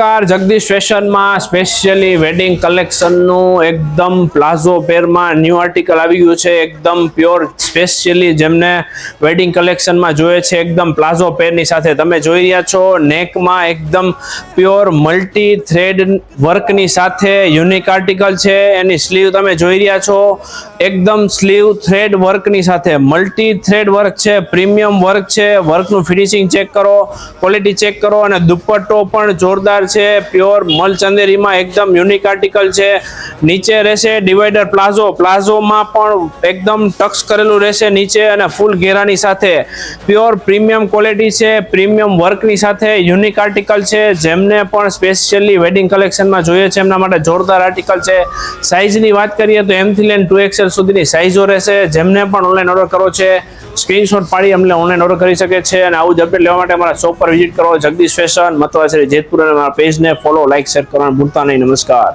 નમસ્કાર, જગદીશ ફેશનમાં specially wedding કલેક્શનનું એકદમ પ્લાઝો પેરમાં ન્યૂ આર્ટિકલ આવી ગયું છે. એકદમ પ્યોર સ્પેશિયલી જેમને વેડિંગ કલેક્શનમાં જોઈએ છે એકદમ પ્લાઝો પેરની સાથે તમે જોઈ રહ્યા છો. નેકમાં એકદમ પ્યોર મલ્ટી થ્રેડ વર્કની સાથે યુનિક આર્ટિકલ છે. એની સ્લીવ તમે જોઈ રહ્યા છો એકદમ સ્લીવ થ્રેડ વર્કની સાથે મલ્ટી થ્રેડ વર્ક છે, પ્રીમિયમ વર્ક છે. વર્કનું ફિનિશિંગ ચેક કરો, ક્વોલિટી ચેક કરો અને દુપટ્ટો પણ જોરદાર છે. પ્યોર મલ ચંદેરીમાં એકદમ યુનિક આર્ટિકલ છે. નીચે રહેશે ડિવાઈડર પ્લાઝોમાં પણ એકદમ ટક્સ કરેલું રહેશે નીચે અને ફૂલ ઘેરાની સાથે પ્યોર પ્રીમિયમ ક્વોલિટી છે, પ્રીમિયમ વર્કની સાથે યુનિક આર્ટિકલ છે. જેમને પણ સ્પેશિયલી વેડિંગ કલેક્શનમાં જોઈએ છે એમના માટે જોરદાર આર્ટિકલ છે. સાઇઝની વાત કરીએ તો M થી લઈને 2XL સુધીની સાઇઝો રહેશે. જેમને પણ ઓનલાઈન ઓર્ડર કરવો છે સ્ક્રીનશોટ પાડી અમને ઓનલાઈન ઓર્ડર કરી શકે છે. અને આવું જ અપડેટ લેવા માટે અમારા શોપ પર વિઝિટ કરો, જગદીશ ફેશન, મતવા જેતપુર, અને અમારા પેજને ફોલો, લાઈક, શેર કરવાનું ભૂલતા નહીં. નમસ્કાર.